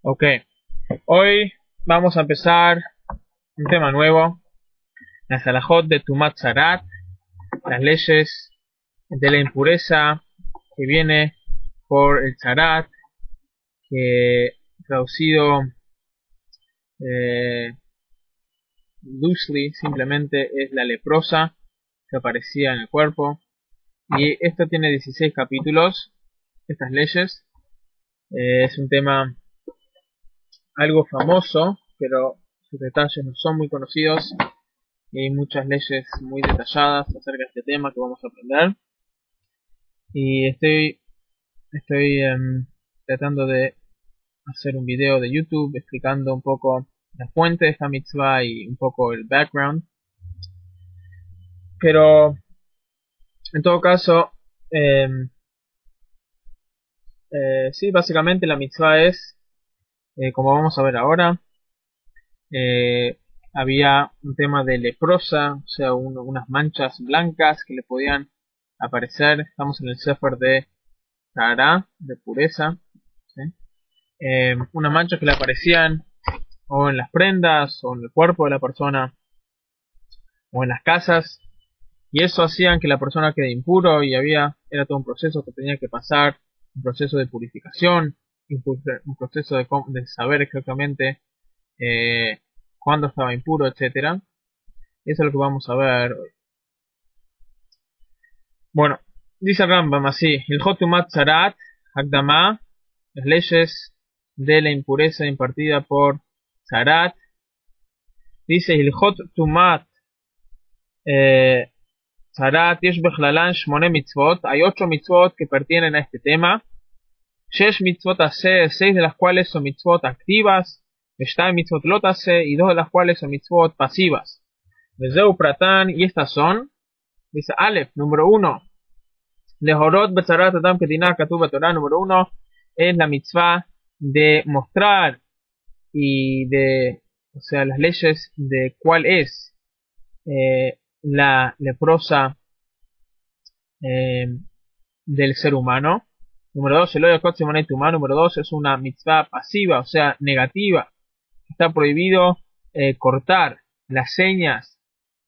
Ok, hoy vamos a empezar un tema nuevo, las halajot de Tumat Zarat, las leyes de la impureza que viene por el Zarat, que traducido eh, loosely simplemente es la leprosa que aparecía en el cuerpo. Y esto tiene 16 capítulos, estas leyes. Es un tema algo famoso, pero sus detalles no son muy conocidos y hay muchas leyes muy detalladas acerca de este tema que vamos a aprender. Y estoy tratando de hacer un video de YouTube explicando un poco la fuente de esta mitzvah y un poco el background. Pero en todo caso, sí, básicamente la mitzvah es, como vamos a ver ahora, había un tema de leprosa, o sea, unas manchas blancas que le podían aparecer. Estamos en el Sefer de Tahara, de pureza, ¿sí? Unas manchas que le aparecían o en las prendas, o en el cuerpo de la persona, o en las casas, y eso hacían que la persona quede impuro, y era todo un proceso que tenía que pasar, un proceso de purificación, un proceso de saber exactamente cuándo estaba impuro, etcétera. Eso es lo que vamos a ver hoy. Bueno, dice el Rambam así: Hilchot Tumat Zarat Hakdama, las leyes de la impureza impartida por Zarat. Dice Hilchot Tumat Zarat Yesh Bechlalan Shmone Mitzvot. Hay 8 mitzvot que pertenecen a este tema. Shesh Mitzvot Aseh, 6 de las cuales son mitzvot activas. Shtai Mitzvot Lot Aseh, y 2 de las cuales son mitzvot pasivas. Vezeu Pratan, y estas son, dice Aleph, número 1. Lehorot Betzarat Adam Ketinah Katuv Torah, número 1, es la mitzvah de mostrar o sea, las leyes de cuál es la leprosa del ser humano. Número 2, número 2 es una mitzvah pasiva, o sea, negativa. Está prohibido cortar las señas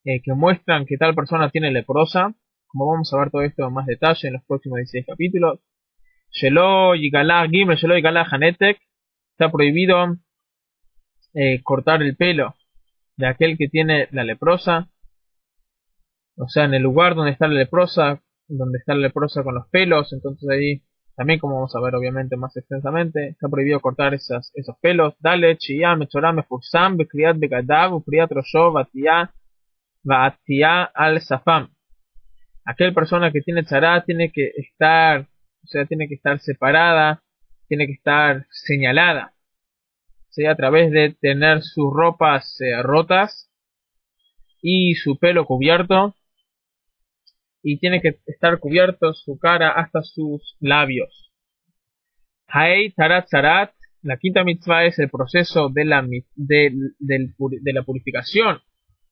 que muestran que tal persona tiene leprosa, como vamos a ver todo esto en más detalle en los próximos 16 capítulos. Shelo Yigalah Gimel, Shelo Yigalah Hanetek, está prohibido cortar el pelo de aquel que tiene la leprosa, o sea, en el lugar donde está la leprosa con los pelos. Entonces ahí también, como vamos a ver obviamente más extensamente, está prohibido cortar esos pelos. Dale, Chiyah, Mechorah, Mefursam, Bekriat Begadav, Upriat Rosho, Va'atiyah al Safam. Aquel persona que tiene tzará tiene que estar separada, tiene que estar señalada, ¿sí? A través de tener sus ropas rotas y su pelo cubierto, y tiene que estar cubierto su cara hasta sus labios. Hay Tarat Zarat, la quinta mitzvah es el proceso de la purificación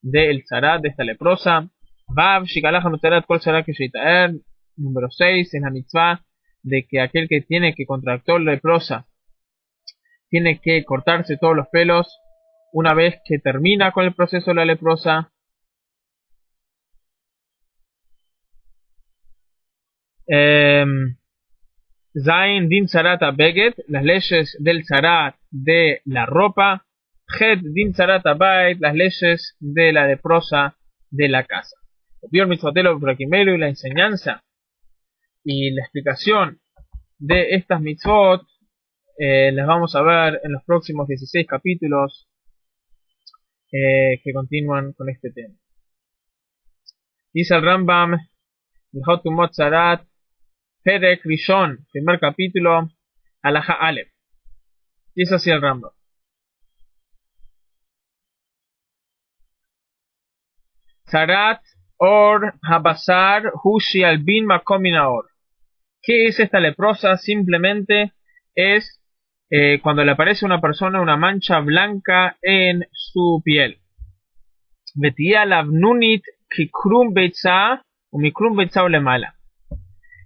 del Zarat, de esta leprosa. Vav Shikalaja Mutarat Kol Zarat Kishitaer, número 6, es la mitzvah de que aquel que tiene que contractar la leprosa tiene que cortarse todos los pelos una vez que termina con el proceso de la leprosa. Zain Din Zarat Abeget, las leyes del Zarat de la ropa. Het Din Zarat Abayt, las leyes de la leprosa de la casa. Pior Mitzvotelo Prakimelu, y la enseñanza y la explicación de estas mitzvot las vamos a ver en los próximos 16 capítulos que continúan con este tema. Dice el Rambam, Hilchot Tumat Zarat, Perek Rishon, primer capítulo, Halaja Aleph. Dice así el Rambam: Zarat Or Habasar Hushi Albin Makomina Or. ¿Qué es esta leprosa? Simplemente es cuando le aparece a una persona una mancha blanca en su piel. Betia Lavnunit Kikrum Beitza o Mikrum Beitza Olemala.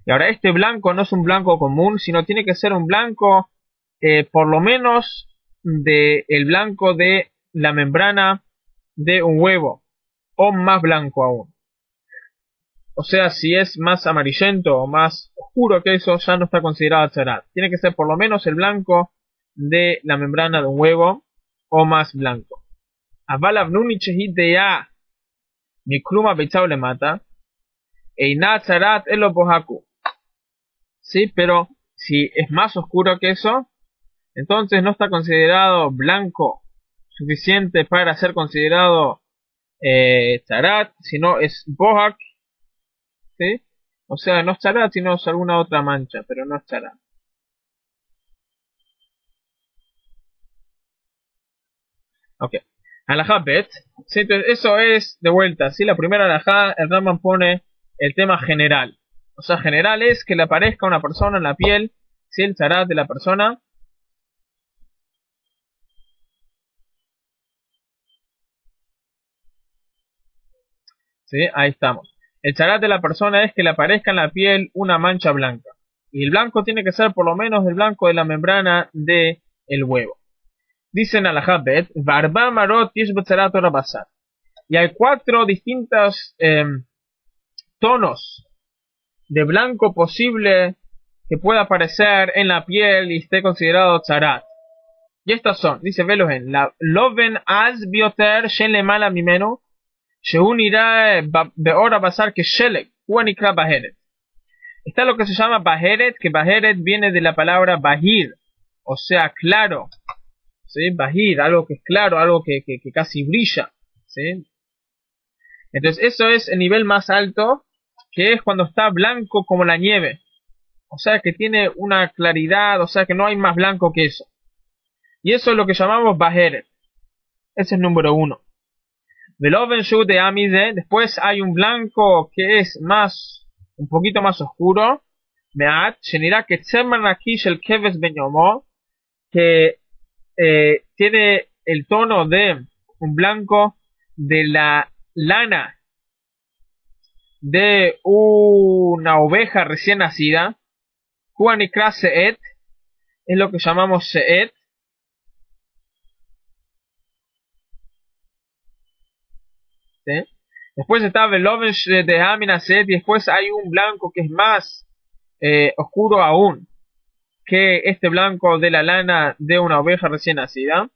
Y ahora este blanco no es un blanco común, sino tiene que ser un blanco por lo menos del blanco de la membrana de un huevo, o más blanco aún. O sea, si es más amarillento o más oscuro que eso, ya no está considerado charat. Tiene que ser por lo menos el blanco de la membrana de un huevo o más blanco. Aval avnuni chehit deya mikluma beitzao le mata eina charat elo bohaku. Sí, pero si es más oscuro que eso, entonces no está considerado blanco suficiente para ser considerado charat, sino es bohak. ¿Sí? O sea, no es charat, sino es alguna otra mancha, pero no es charat. Ok. Alajá bet. Sí, entonces eso es de vuelta. ¿Sí? La primera alajá, el Rambam pone el tema general. O sea, general es que le aparezca una persona en la piel, ¿sí? El charat de la persona. ¿Sí? Ahí estamos. El charat de la persona es que le aparezca en la piel una mancha blanca. Y el blanco tiene que ser por lo menos el blanco de la membrana del huevo. Dicen alajá bet, Varba marot yesh b'tzarat ora basar. Y hay 4 distintos tonos de blanco posible que pueda aparecer en la piel y esté considerado charat. Y estas son, dice Velohen, la loven az bioter shen le mala mimeno, shehu nira beora basar que shelek, hu anikra baheret. Está lo que se llama baheret, que baheret viene de la palabra bahir, o sea, claro. ¿Sí? Bahir, algo que es claro, algo que casi brilla. ¿Sí? Entonces eso es el nivel más alto, que es cuando está blanco como la nieve. O sea que tiene una claridad, o sea que no hay más blanco que eso. Y eso es lo que llamamos Baheret. Ese es número 1. Veloven Shu de Amide. Después hay un blanco que es más, un poquito más oscuro. Meat, Shenira que Tzeman Akish el Keves Benyomo, que tiene el tono de un blanco de la lana de una oveja recién nacida. Juanikra Seet es lo que llamamos Seet. ¿Sí? Después está Veloven de Hamina Seet, y después hay un blanco que es más oscuro aún que este blanco de la lana de una oveja recién nacida.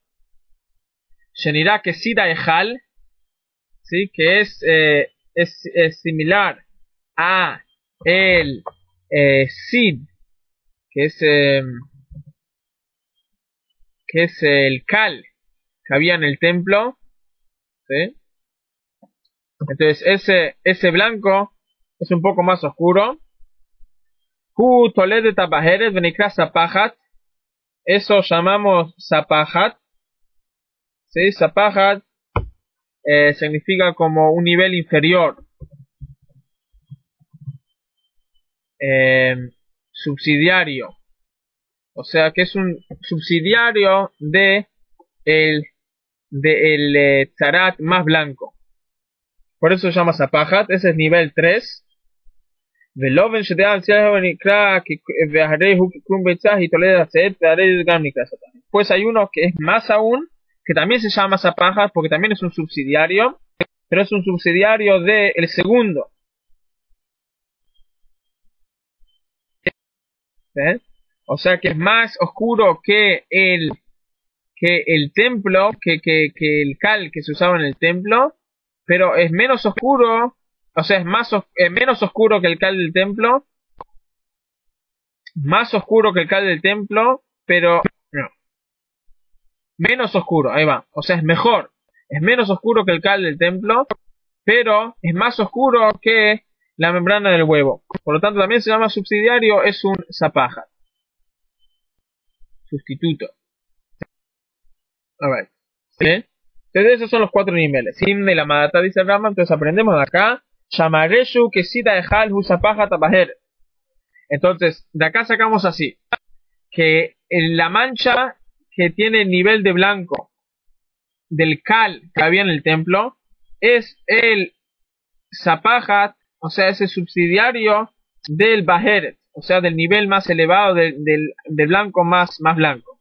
Shenira que Sida Ejal, ¿sí? Que es similar a el Sid, que es el cal que había en el templo. ¿Sí? Entonces ese blanco es un poco más oscuro. Hu Toled Tabajeret Benikra Zapajat. Eso llamamos Zapajat. ¿Sí? Zapajat significa como un nivel inferior. Subsidiario. O sea que es un subsidiario de el Tzarat más blanco. Por eso se llama Zapajat. Ese es nivel 3. Veloven pues hay uno que es más aún, que también se llama Zapajat, porque también es un subsidiario, pero es un subsidiario del segundo. ¿Sí? O sea que es más oscuro que el templo, que el cal que se usaba en el templo, pero es menos oscuro. O sea, es menos oscuro que el cal del templo, más oscuro que el cal del templo, pero no, menos oscuro, ahí va. O sea, es mejor, es menos oscuro que el cal del templo, pero es más oscuro que la membrana del huevo. Por lo tanto, también se llama subsidiario, es un zapaja, sustituto. A ver, ¿sí? Entonces esos son los 4 niveles. Sin de la madata dice Rama, entonces aprendemos de acá. Shamareshu que sida ejal husapaja tabajer. Entonces, de acá sacamos así, que la mancha que tiene el nivel de blanco del cal que había en el templo es el zapajat, o sea, ese subsidiario del bajeret, o sea, del nivel más elevado del blanco más blanco.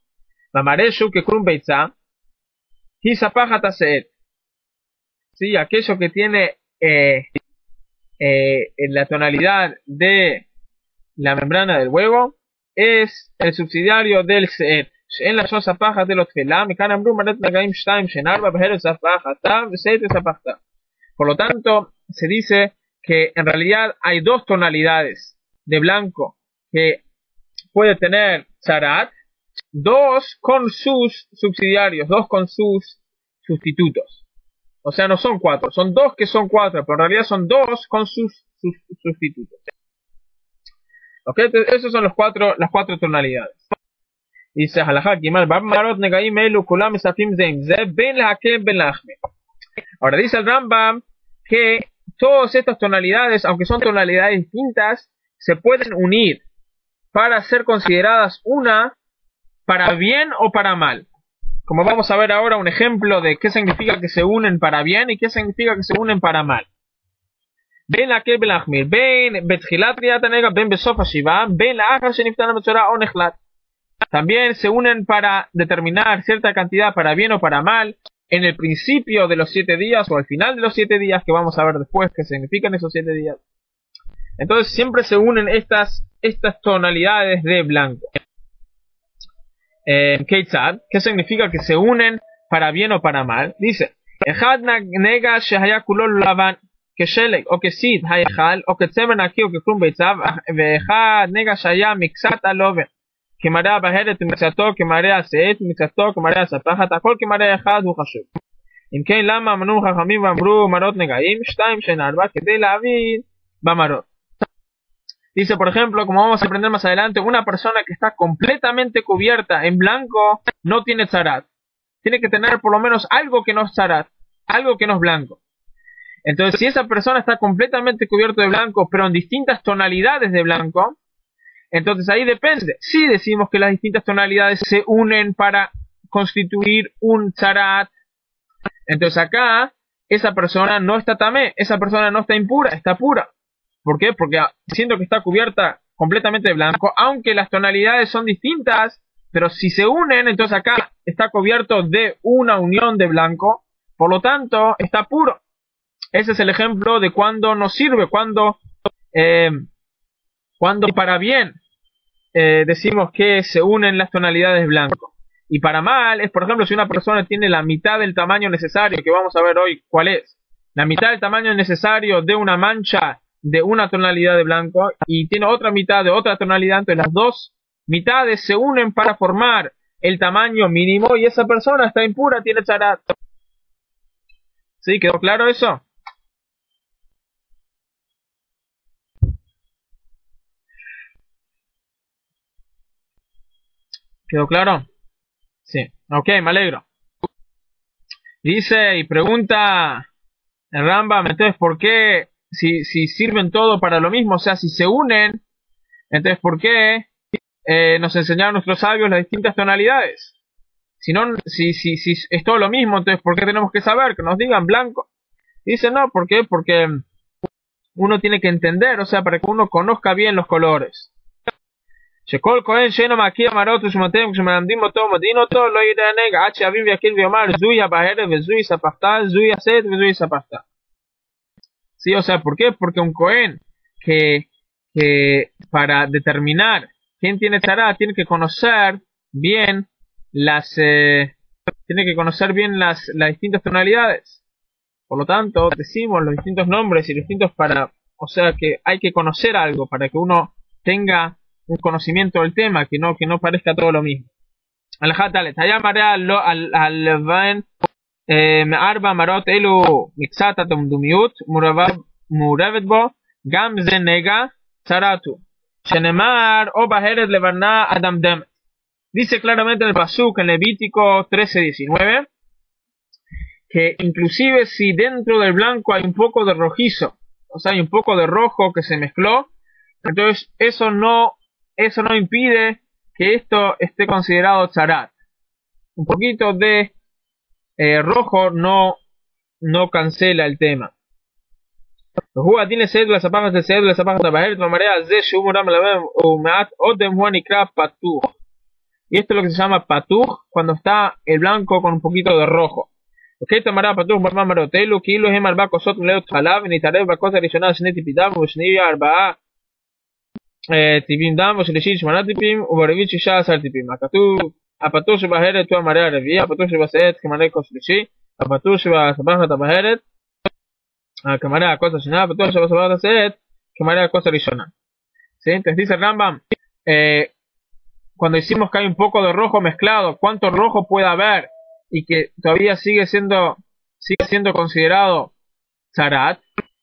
Mamareshu que krum beitza, hisapajat aseet. Sí, aquello que tiene la tonalidad de la membrana del huevo es el subsidiario del seet. En la sosa paja de los tefilá, por lo tanto, se dice que en realidad hay dos tonalidades de blanco que puede tener Tzarat, dos con sus subsidiarios, dos con sus sustitutos. O sea, no son cuatro, son dos que son cuatro, pero en realidad son dos con sus sustitutos. ¿Ok? Entonces, esas son las cuatro tonalidades. Dice Halajá Gimal, ahora dice el Rambam que todas estas tonalidades, aunque son tonalidades distintas, se pueden unir para ser consideradas una para bien o para mal. Como vamos a ver ahora un ejemplo de qué significa que se unen para bien y qué significa que se unen para mal. Ben la kel belachmir, ben betchilat riatanega, ben besof hashiva, ben la achar sheniftana metzora o nechlat. También se unen para determinar cierta cantidad para bien o para mal en el principio de los 7 días o al final de los 7 días, que vamos a ver después qué significan esos 7 días. Entonces siempre se unen estas tonalidades de blanco. Keitzad, ¿qué significa que se unen para bien o para mal? Dice, Echad nega shehaya kulol lavan, que shelek, o que sid hayechal, o que tzemen aquí, o que krum beitzav, ve'echad nega shehaya mixat aloven, que marea baheret mixato, que marea seet, mixato, que marea zapajat, akol que marea echad hu chashuv. אם כן, למה אמנו חכמים ואמרו מרות נגעים, 2 שאין 4, כדי להבין במרות. Dice, por ejemplo, como vamos a aprender más adelante, una persona que está completamente cubierta en blanco no tiene tzarat. Tiene que tener por lo menos algo que no es tzarat, algo que no es blanco. Entonces, si esa persona está completamente cubierto de blanco, pero en distintas tonalidades de blanco, entonces ahí depende. Si decimos que las distintas tonalidades se unen para constituir un tzarat, entonces acá esa persona no está tamé, esa persona no está impura, está pura. ¿Por qué? Porque siento que está cubierta completamente de blanco, aunque las tonalidades son distintas, pero si se unen, entonces acá está cubierto de una unión de blanco, por lo tanto está puro. Ese es el ejemplo de cuando nos sirve, cuando para bien decimos que se unen las tonalidades de blanco. Y para mal es, por ejemplo, si una persona tiene la mitad del tamaño necesario, que vamos a ver hoy cuál es, la mitad del tamaño necesario de una mancha de una tonalidad de blanco y tiene otra mitad de otra tonalidad, entonces las dos mitades se unen para formar el tamaño mínimo y esa persona está impura, tiene tzarat. ¿Sí? ¿Quedó claro eso? ¿Quedó claro? Sí. Ok, me alegro. Dice y pregunta el Rambam, entonces, ¿por qué si sirven todo para lo mismo? O sea, si se unen, entonces, ¿por qué nos enseñaron nuestros sabios las distintas tonalidades? Si es todo lo mismo, entonces, ¿por qué tenemos que saber? Que nos digan blanco. Dice, no, ¿por qué? Porque uno tiene que entender, o sea, para que uno conozca bien los colores. שכל כהן שאינו מכיר מראות ושמותיהם כשמלמדים אותו ומודיעין אותו לא ידענג עד שיבין ויקל ויאמר זוהי הבהרת וזוהי ספחתה זוהי הסת וזוהי ספחתה. Sí, o sea, ¿por qué? Porque un cohen que para determinar quién tiene tzara tiene que conocer bien las distintas tonalidades. Por lo tanto, decimos los distintos nombres y los distintos o sea, que hay que conocer algo para que uno tenga un conocimiento del tema, que no parezca todo lo mismo. Al-Hatalet, allá marea al-Van מארבע מראות אלו מקצת הדומדומיות מעורבת בו גם זה נגע צרתו שנאמר או בהרת לבנה הדמדמת. Dice claramente en el pasuk en Levítico 13:19 que inclusive si dentro del blanco hay un poco de rojizo, o sea hay un poco de rojo que se mezcló, entonces eso no impide que esto esté considerado tzarat. Un poquito de rojo no cancela el tema. והוא הדין לסייד ולספחת לסייד ולספחת הבהרת והמראה הזה שהוא מורם עליהם ומעט עודם הוא הנקרא פתוח. Y esto es lo que se llama patuj, cuando está el blanco con un poquito de rojo. Ok, tomará patuj barba marotelu, kilo hem arba kosot mleot halav, nitarev bakot arishona shne tipidav, ushni arba טיפים דם, ושלישית 8 טיפים, וברביעית 16 טיפים. הכתוב, הפטור שבהרת הוא המראה הרביעי, הפטור שבשאת כמראה כוס שלישי, הפטור שבטבחת הבהרת, כמראה הכוס השנייה, הפטור שבטבחת השאת, כמראה הכוס הראשונה. ¿Sí? Entonces dice Rambam, cuando decimos que hay un poco de rojo mezclado, ¿cuánto rojo puede haber? Y que todavía sigue siendo considerado zarat.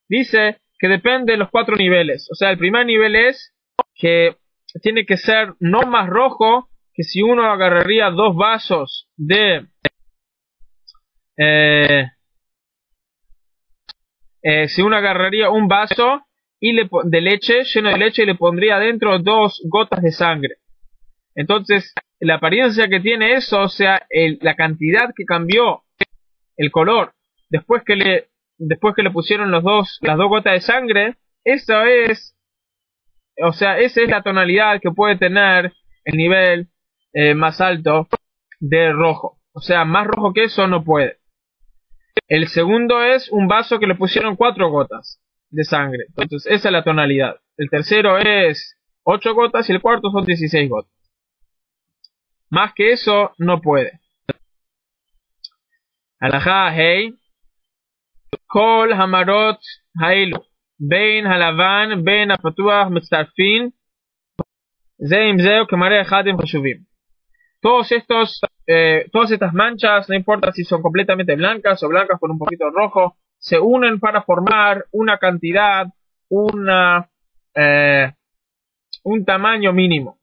Dice que depende de los 4 niveles. O sea, el primer nivel es que tiene que ser no más rojo que si uno agarraría 2 vasos de si uno agarraría un vaso de leche, lleno de leche, y le pondría adentro 2 gotas de sangre. Entonces, la apariencia que tiene eso, o sea, la cantidad que cambió el color después que le pusieron las 2 gotas de sangre, eso es, o sea, esa es la tonalidad que puede tener el nivel más alto de rojo. O sea, más rojo que eso no puede. El segundo es un vaso que le pusieron 4 gotas de sangre. Entonces, esa es la tonalidad. El tercero es 8 gotas y el cuarto son 16 gotas. Más que eso no puede. Alajá, hey. Kol hamarot hailu. Bein halavan, bein apatuach, metzarfin. Zeim zeo, kemare echadim chashuvim. Todas estas manchas, no importa si son completamente blancas o blancas con un poquito de rojo, se unen para formar una cantidad, un tamaño mínimo.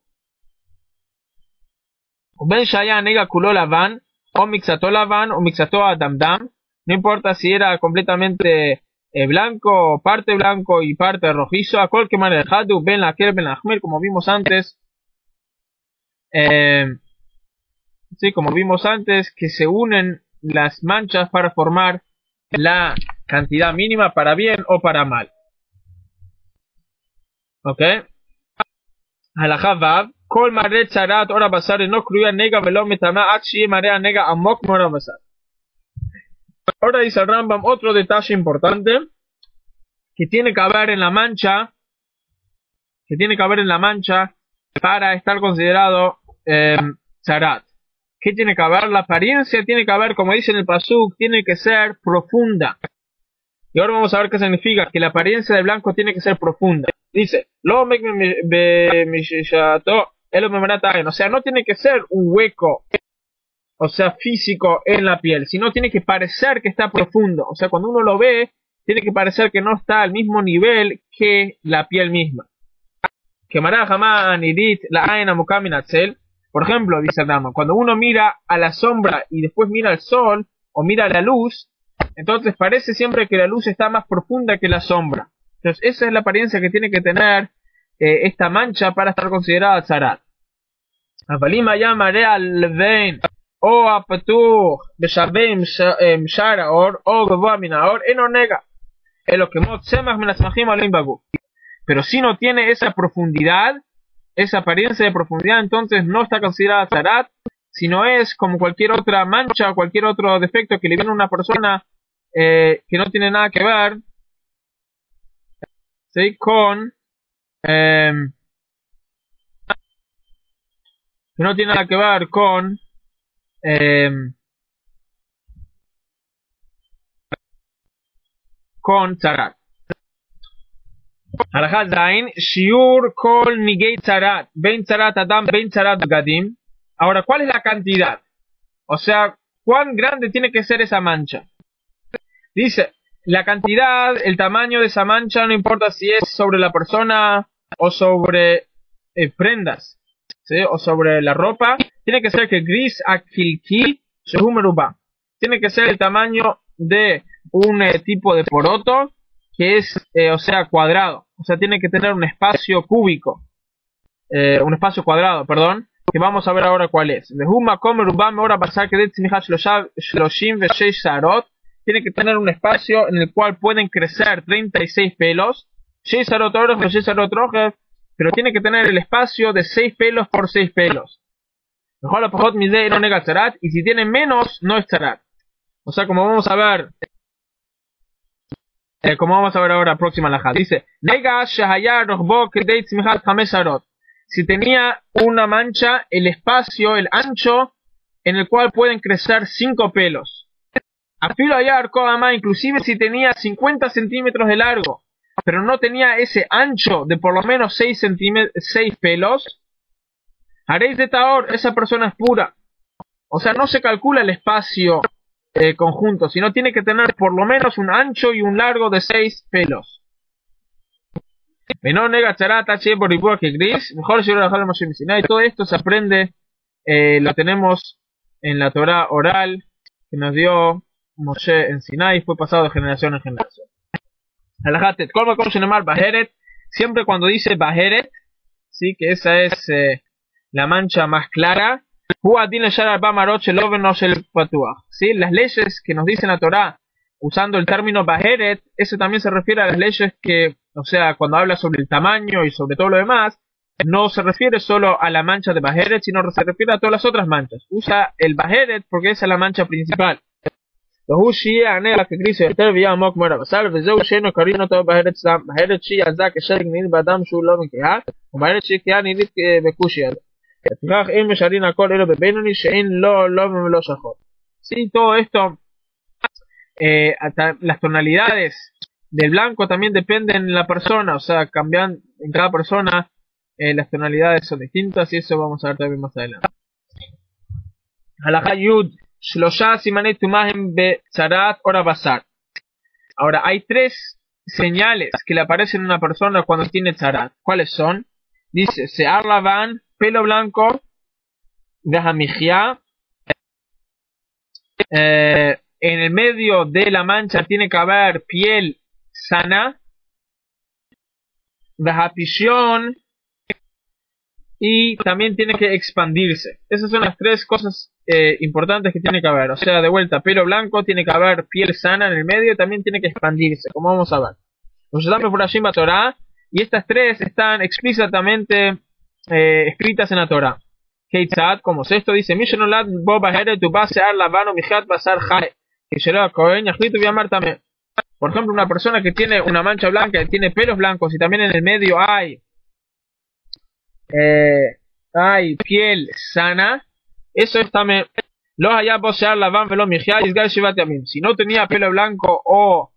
Ben shaya nega kulo lavan, o mixato lavan, o mixato adamdam. No importa si era completamente blanco, parte blanco y parte rojizo. A cualquier manera, hadu ben la ker ben la ahmer, como vimos antes. Sí, como vimos antes, que se unen las manchas para formar la cantidad mínima para bien o para mal. ¿Ok? Halajá vav. Kol mare tzarat ora basar no cruya nega velo metama akshi marea nega amok mora basar. Ahora dice el Rambam otro detalle importante que tiene que haber en la mancha, para estar considerado tzarat. ¿Qué tiene que haber? La apariencia tiene que haber, como dice en el pasuk, tiene que ser profunda. Y ahora vamos a ver qué significa que la apariencia de blanco tiene que ser profunda. Dice, o sea, no tiene que ser un hueco, o sea, físico en la piel, sino tiene que parecer que está profundo. O sea, cuando uno lo ve, tiene que parecer que no está al mismo nivel que la piel misma. Por ejemplo, dice el Rambam, cuando uno mira a la sombra y después mira al sol o mira a la luz, entonces parece siempre que la luz está más profunda que la sombra. Entonces esa es la apariencia que tiene que tener esta mancha para estar considerada tzarat. Avalima ya marea levein o apatuch beshavim sharaor o gavoa minaor eno nega elo kemot semach minatzmachim alim bagu. Pero si no tiene esa profundidad, esa apariencia de profundidad, entonces no está considerada tzarat, sino es como cualquier otra mancha o cualquier otro defecto que le viene a una persona que no tiene nada que ver, ¿sí? Que no tiene nada que ver con tzarat. Halajá zain, shiur kol nigei tzarat, ben tzarat adam, ben tzarat gadim. Ahora, ¿cuál es la cantidad? O sea, ¿cuán grande tiene que ser esa mancha? Dice, la cantidad, el tamaño de esa mancha, no importa si es sobre la persona o sobre prendas, ¿sí? O sobre la ropa, tiene que ser que gris akilki shehumeruba. Tiene que ser el tamaño de un tipo de poroto que es, o sea, cuadrado. O sea, tiene que tener un espacio cúbico. Un espacio cuadrado, perdón. Que vamos a ver ahora cuál es. Tiene que tener un espacio en el cual pueden crecer 36 pelos. Pero tiene que tener el espacio de 6 pelos por 6 pelos. Mejor la pajot mide no nega tzarat, y si tiene menos, no es tzarat. O sea, como vamos a ver, ahora próxima alajá. Dice, nega shahaya rohbo kedei tzmichat chamesh arot. Si tenía una mancha, el espacio, el ancho, en el cual pueden crecer 5 pelos. Afilo allá arcodama, inclusive si tenía 50 centímetros de largo, pero no tenía ese ancho de por lo menos 6 pelos, haréis de taor, esa persona es pura. O sea, no se calcula el espacio conjunto, sino tiene que tener por lo menos un ancho y un largo de 6 pelos. Menor nega charata, che, por igual que gris, mejor si lo dejamos en Sinai. Todo esto se aprende, lo tenemos en la Torah oral que nos dio Moshe en Sinai, fue pasado de generación en generación. Alajatet, ¿cómo se llama Baheret? Siempre cuando dice Baheret, sí, que esa es la mancha más clara. ¿Sí? Las leyes que nos dice la Torah usando el término Baheret, eso también se refiere a las leyes que, o sea, cuando habla sobre el tamaño y sobre todo lo demás, no se refiere solo a la mancha de Baheret, sino se refiere a todas las otras manchas. Usa el Baheret porque esa es la mancha principal. Sí, todo esto, las tonalidades del blanco también dependen de la persona, o sea, cambian en cada persona, las tonalidades son distintas y eso vamos a ver también más adelante. Halajá Yud, Shlosha Simanet Tumahem Becharat Ora Basar. Ahora, hay 3 señales que le aparecen a una persona cuando tiene Charat. ¿Cuáles son? Dice, Sear Lavan, pelo blanco, Gajamijia, en el medio de la mancha tiene que haber piel sana, Gajapishon, y también tiene que expandirse. Esas son las 3 cosas importantes que tiene que haber. O sea, de vuelta, pelo blanco, tiene que haber piel sana en el medio y también tiene que expandirse, como vamos a ver. Y estas 3 están explícitamente escritas en la Torah. Keitzad, como es esto, dice, por ejemplo, una persona que tiene una mancha blanca, que tiene pelos blancos y también en el medio hay piel sana, eso es también. Si no tenía pelo blanco o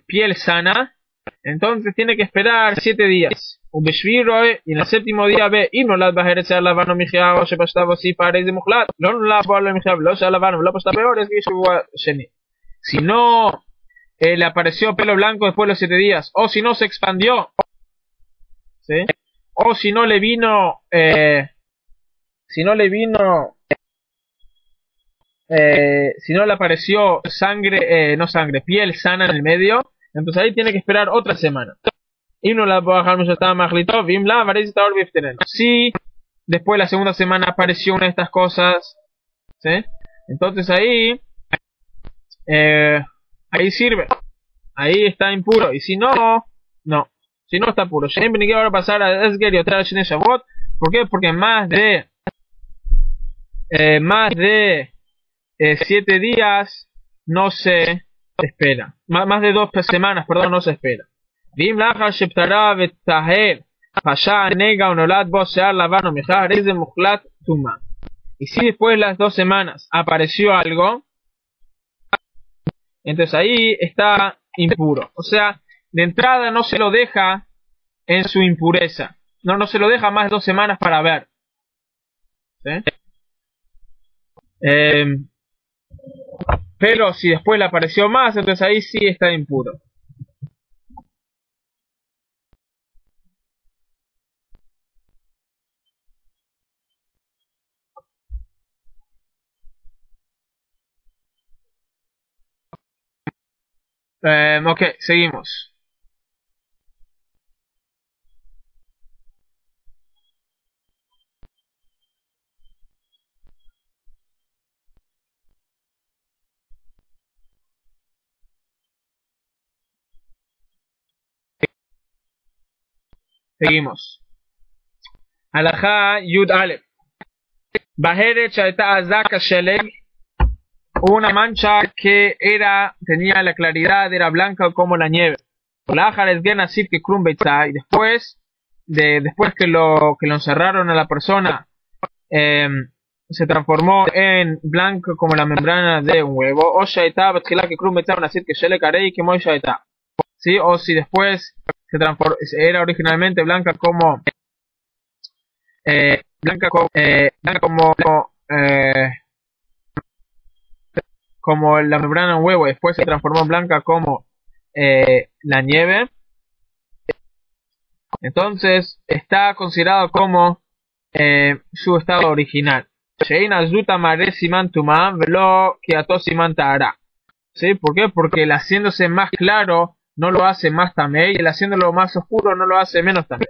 piel sana, entonces tiene que esperar 7 días. Y en el 7º día ve, y no las va a ejercer la mano mijia o se pastaba así para de mujlat. No la va a la mijia, lo se la van, lo pasta peor, es que si no le apareció pelo blanco después de los 7 días, o si no se expandió, ¿sí? O si no le vino si no le apareció sangre, no sangre, piel sana en el medio, entonces ahí tiene que esperar otra semana. Y no la va a dejar mucho más si después de la segunda semana apareció una de estas cosas, ¿sí? Entonces ahí sirve, ahí está impuro, y si no, no. Si no está puro. Siempre ahora pasar a Esger y otra vez en Shavuot. ¿Por qué? Porque más de 7 días no se espera. Más de 2 semanas, perdón, no se espera. Vim lachar sheptara vetaher pasha nega onolad bo sear lavano mejar es de mukhlat tuma. Y si después de las 2 semanas apareció algo, entonces ahí está impuro. O sea, de entrada no se lo deja en su impureza. No se lo deja más de 2 semanas para ver. ¿Sí? Pero si después le apareció más, entonces ahí sí está impuro. Ok, seguimos. Seguimos. Alajá Yud Aleph. Baheret Shaita Azaka Sheleg, una mancha que tenía la claridad, era blanca como la nieve. Y después que lo encerraron a la persona, se transformó en blanco como la membrana de un huevo. O Shaita Batjila que Krum Betzah Nasir que Sheleg Arei que Moy Shaita. ¿Sí? O si después era originalmente blanca como como la membrana de un huevo, después se transformó en blanca como la nieve, entonces está considerado como su estado original. ¿Sí? ¿Por qué? Porque el haciéndose más claro no lo hace más tamé, y el haciéndolo más oscuro no lo hace menos tamé.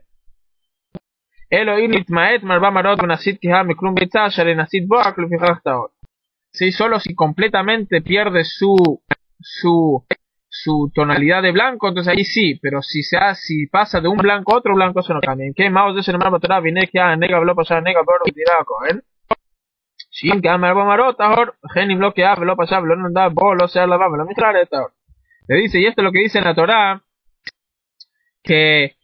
Sí, solo si completamente pierde su tonalidad de blanco, entonces ahí sí, pero si pasa de un blanco a otro blanco, eso no cambia. ¿Qué más de ese hermano Torah viene que nega lo pasa nega pero dirá con sin que ama marota ahora geni bloque lo pasa lo no da bolo sea la va lo mostrar esto. Le dice, y esto es lo que dice en la Torah, que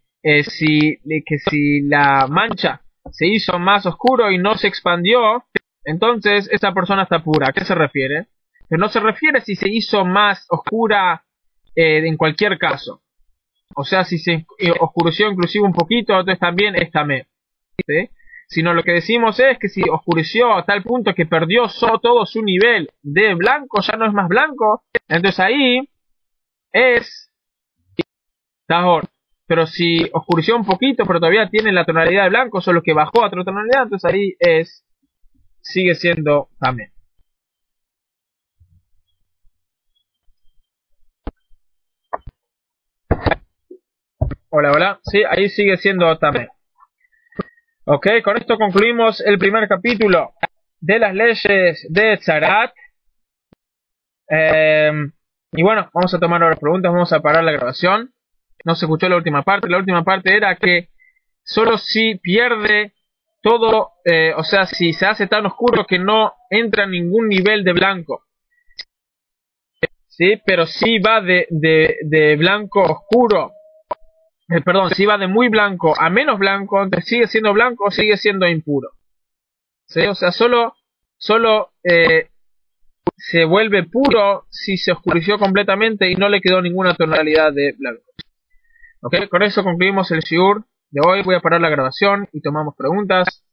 si la mancha se hizo más oscuro y no se expandió, entonces esa persona está pura. ¿A qué se refiere? Pero no se refiere si se hizo más oscura en cualquier caso. O sea, si se oscureció inclusive un poquito, entonces también es tamé. ¿Sí? Sino lo que decimos es que si oscureció a tal punto que perdió todo su nivel de blanco, ya no es más blanco, entonces ahí es tahor. Pero si oscureció un poquito, pero todavía tiene la tonalidad de blanco, solo que bajó a otra tonalidad, entonces ahí sigue siendo tamé. Hola, sí, ahí sigue siendo tamé. Ok, con esto concluimos el primer capítulo de las leyes de Tzarat. Y bueno, vamos a tomar ahora preguntas, vamos a parar la grabación. No se escuchó la última parte. La última parte era que solo si pierde todo, o sea, si se hace tan oscuro que no entra ningún nivel de blanco. Sí, pero si va de blanco oscuro, perdón, si va de muy blanco a menos blanco, entonces sigue siendo blanco o sigue siendo impuro. ¿Sí? O sea, solo se vuelve puro si se oscureció completamente y no le quedó ninguna tonalidad de blanco. Ok, con eso concluimos el shiur de hoy. Voy a parar la grabación y tomamos preguntas.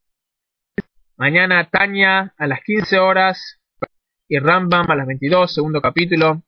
Mañana Tanya a las 15 horas y Rambam a las 22, segundo capítulo.